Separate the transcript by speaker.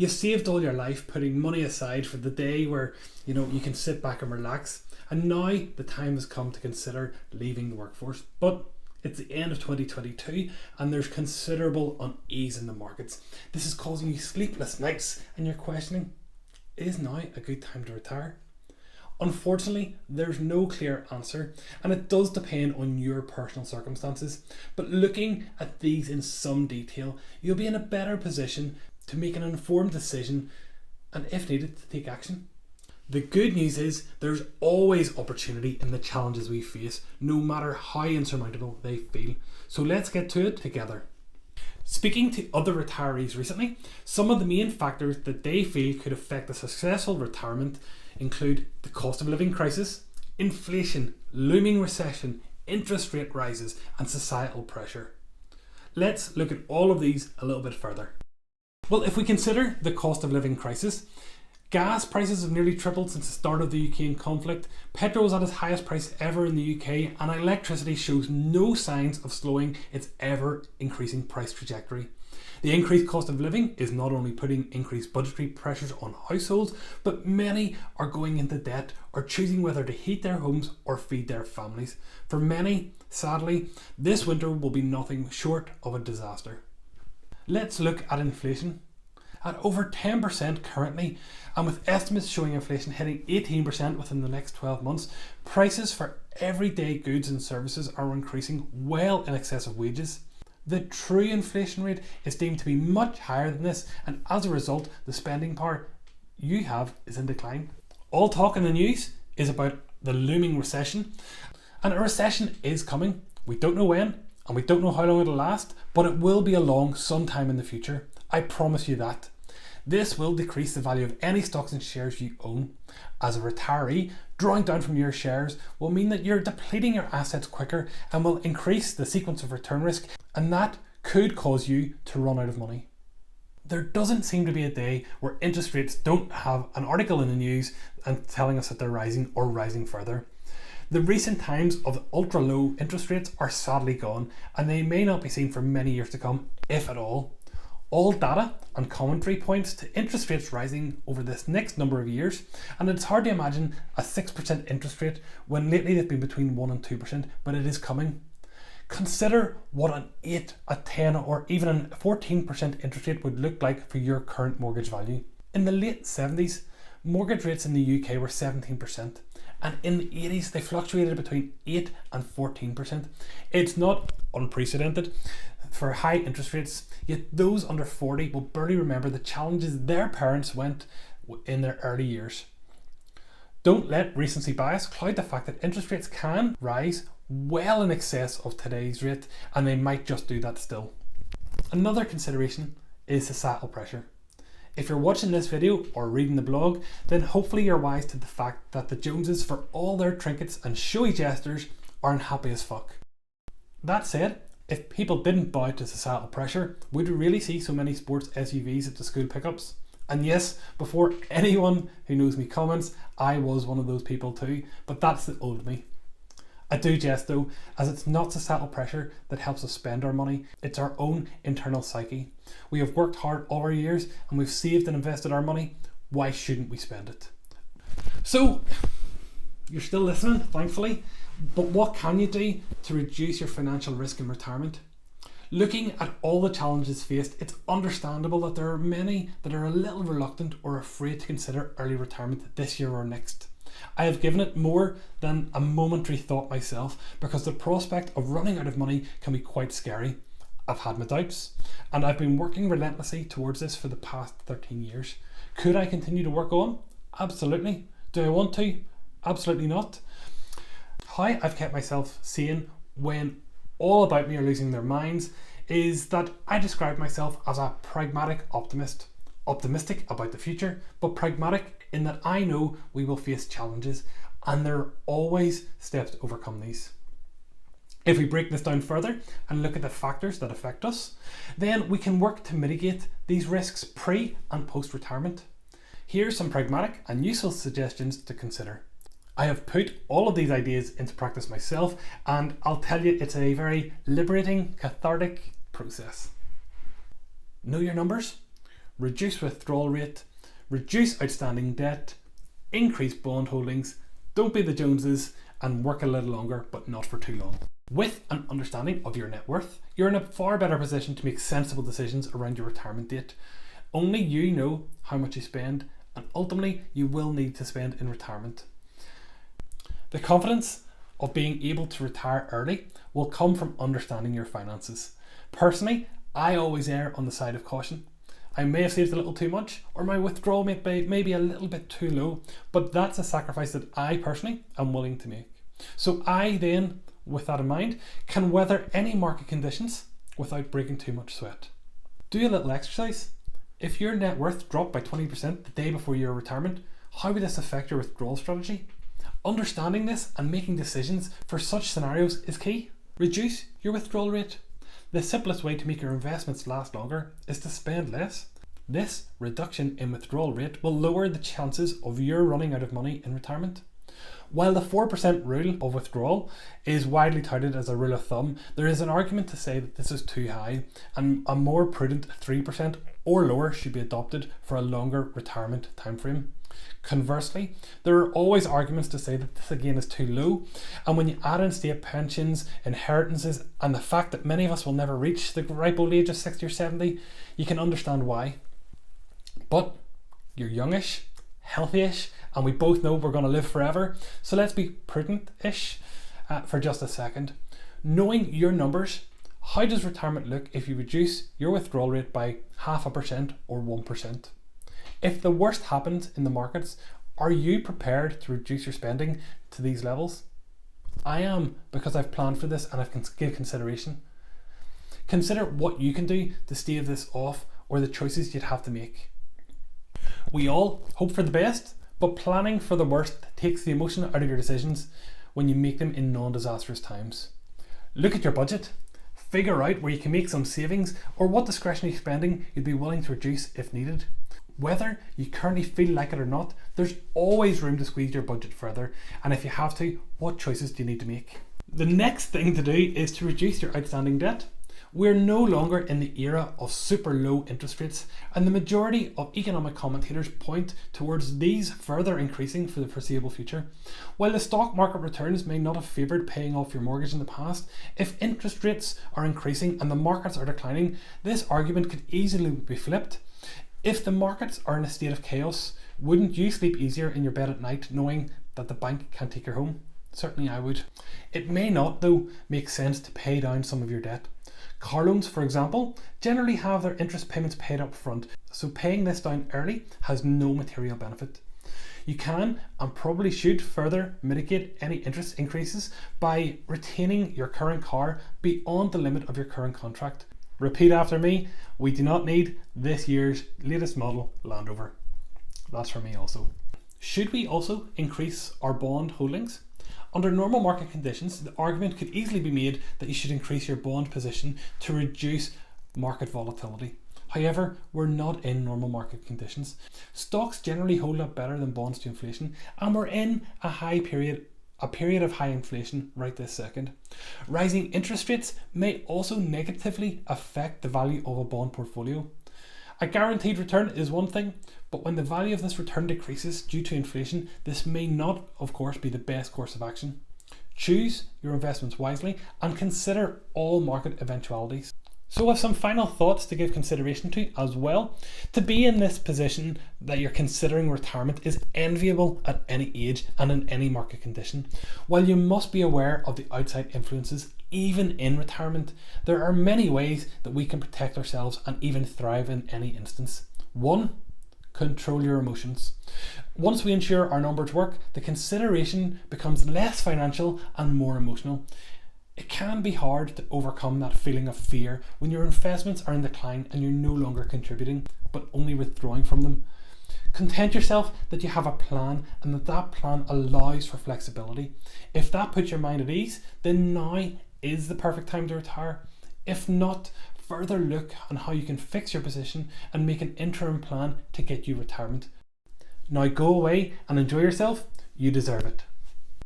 Speaker 1: You've saved all your life putting money aside for the day where you can sit back and relax, and now the time has come to consider leaving the workforce. But it's the end of 2022 and there's considerable unease in the markets. This is causing you sleepless nights and you're questioning, is now a good time to retire? Unfortunately, there's no clear answer, and it does depend on your personal circumstances. But looking at these in some detail, you'll be in a better position to make an informed decision and, if needed, to take action. The good news is there's always opportunity in the challenges we face, no matter how insurmountable they feel. So let's get to it together. Speaking to other retirees recently, some of the main factors that they feel could affect a successful retirement include the cost of living crisis, inflation, looming recession, interest rate rises, and societal pressure. Let's look at all of these a little bit further. Well, if we consider the cost of living crisis, gas prices have nearly tripled since the start of the Ukraine conflict, petrol is at its highest price ever in the UK, and electricity shows no signs of slowing its ever increasing price trajectory. The increased cost of living is not only putting increased budgetary pressures on households, but many are going into debt or choosing whether to heat their homes or feed their families. For many, sadly, this winter will be nothing short of a disaster. Let's look at inflation. At over 10% currently, and with estimates showing inflation hitting 18% within the next 12 months, prices for everyday goods and services are increasing well in excess of wages. The true inflation rate is deemed to be much higher than this, and as a result, the spending power you have is in decline. All talk in the news is about the looming recession, and a recession is coming. We don't know when, and we don't know how long it'll last, but it will be along sometime in the future. I promise you that. This will decrease the value of any stocks and shares you own. As a retiree, drawing down from your shares will mean that you're depleting your assets quicker and will increase the sequence of return risk, and that could cause you to run out of money. There doesn't seem to be a day where interest rates don't have an article in the news and telling us that they're rising or rising further. The recent times of ultra low interest rates are sadly gone, and they may not be seen for many years to come, if at all. All data and commentary points to interest rates rising over this next number of years, and it's hard to imagine a 6% interest rate when lately they've been between 1 and 2%, but it is coming. Consider what an 8, a 10 or even a 14% interest rate would look like for your current mortgage value. In the late 70s, mortgage rates in the UK were 17%, and in the 80s they fluctuated between 8 and 14%. It's not unprecedented for high interest rates, yet those under 40 will barely remember the challenges their parents went in their early years. Don't let recency bias cloud the fact that interest rates can rise well in excess of today's rate, and they might just do that still. Another consideration is societal pressure. If you're watching this video or reading the blog, then hopefully you're wise to the fact that the Joneses, for all their trinkets and showy gestures, are unhappy as fuck. That said, if people didn't bow to societal pressure, would we really see so many sports SUVs at the school pickups? And yes, before anyone who knows me comments, I was one of those people too, but that's the old me. I do jest though, as it's not societal pressure that helps us spend our money, it's our own internal psyche. We have worked hard all our years and we've saved and invested our money. Why shouldn't we spend it? So, you're still listening, thankfully, but what can you do to reduce your financial risk in retirement? Looking at all the challenges faced, it's understandable that there are many that are a little reluctant or afraid to consider early retirement this year or next. I have given it more than a momentary thought myself, because the prospect of running out of money can be quite scary. I've had my doubts, and I've been working relentlessly towards this for the past 13 years. Could I continue to work on? Absolutely. Do I want to? Absolutely not. How I've kept myself sane when all about me are losing their minds is that I describe myself as a pragmatic optimist. Optimistic about the future, but pragmatic in that I know we will face challenges and there are always steps to overcome these. If we break this down further and look at the factors that affect us, then we can work to mitigate these risks pre and post retirement. Here's some pragmatic and useful suggestions to consider. I have put all of these ideas into practice myself, and I'll tell you it's a very liberating, cathartic process. Know your numbers. reduce withdrawal rate, reduce outstanding debt, increase bond holdings, don't be the Joneses, and work a little longer, but not for too long. With an understanding of your net worth, you're in a far better position to make sensible decisions around your retirement date. Only you know how much you spend, and ultimately you will need to spend in retirement. The confidence of being able to retire early will come from understanding your finances. Personally, I always err on the side of caution. I may have saved a little too much, or my withdrawal may be a little bit too low, but that's a sacrifice that I personally am willing to make. So I then, with that in mind, can weather any market conditions without breaking too much sweat. Do a little exercise. If your net worth dropped by 20% the day before your retirement, how would this affect your withdrawal strategy? Understanding this and making decisions for such scenarios is key. Reduce your withdrawal rate. The simplest way to make your investments last longer is to spend less. This reduction in withdrawal rate will lower the chances of your running out of money in retirement. While the 4% rule of withdrawal is widely touted as a rule of thumb, there is an argument to say that this is too high, and a more prudent 3% or lower should be adopted for a longer retirement timeframe. Conversely, there are always arguments to say that this again is too low, and when you add in state pensions, inheritances, and the fact that many of us will never reach the ripe old age of 60 or 70, you can understand why. But you're youngish, healthy-ish, and we both know we're going to live forever, so let's be prudent-ish for just a second. Knowing your numbers, how does retirement look if you reduce your withdrawal rate by 0.5% or 1%? If the worst happens in the markets, are you prepared to reduce your spending to these levels? I am, because I've planned for this and I've given consideration. Consider what you can do to stave this off, or the choices you'd have to make. We all hope for the best, but planning for the worst takes the emotion out of your decisions when you make them in non-disastrous times. Look at your budget. Figure out where you can make some savings, or what discretionary spending you'd be willing to reduce if needed. Whether you currently feel like it or not, there's always room to squeeze your budget further, and if you have to, what choices do you need to make? The next thing to do is to reduce your outstanding debt. We're no longer in the era of super low interest rates, and the majority of economic commentators point towards these further increasing for the foreseeable future. While the stock market returns may not have favoured paying off your mortgage in the past, if interest rates are increasing and the markets are declining, this argument could easily be flipped. If the markets are in a state of chaos, wouldn't you sleep easier in your bed at night knowing that the bank can't take your home? Certainly I would. It may not, though, make sense to pay down some of your debt. Car loans, for example, generally have their interest payments paid up front, so paying this down early has no material benefit. You can and probably should further mitigate any interest increases by retaining your current car beyond the limit of your current contract. Repeat after me, we do not need this year's latest model Land Rover. That's for me also. Should we also increase our bond holdings? Under normal market conditions, the argument could easily be made that you should increase your bond position to reduce market volatility. However, we're not in normal market conditions. Stocks generally hold up better than bonds to inflation, and we're in a period of high inflation right this second. Rising interest rates may also negatively affect the value of a bond portfolio. A guaranteed return is one thing, but when the value of this return decreases due to inflation, this may not, of course, be the best course of action. Choose your investments wisely and consider all market eventualities. So I have some final thoughts to give consideration to as well. To be in this position that you're considering retirement is enviable at any age and in any market condition. While you must be aware of the outside influences, even in retirement, there are many ways that we can protect ourselves and even thrive in any instance. 1. Control your emotions. Once we ensure our numbers work, the consideration becomes less financial and more emotional. It can be hard to overcome that feeling of fear when your investments are in decline and you're no longer contributing, but only withdrawing from them. Content yourself that you have a plan and that plan allows for flexibility. If that puts your mind at ease, then now is the perfect time to retire. If not, further look on how you can fix your position and make an interim plan to get you retirement. Now go away and enjoy yourself. You deserve it.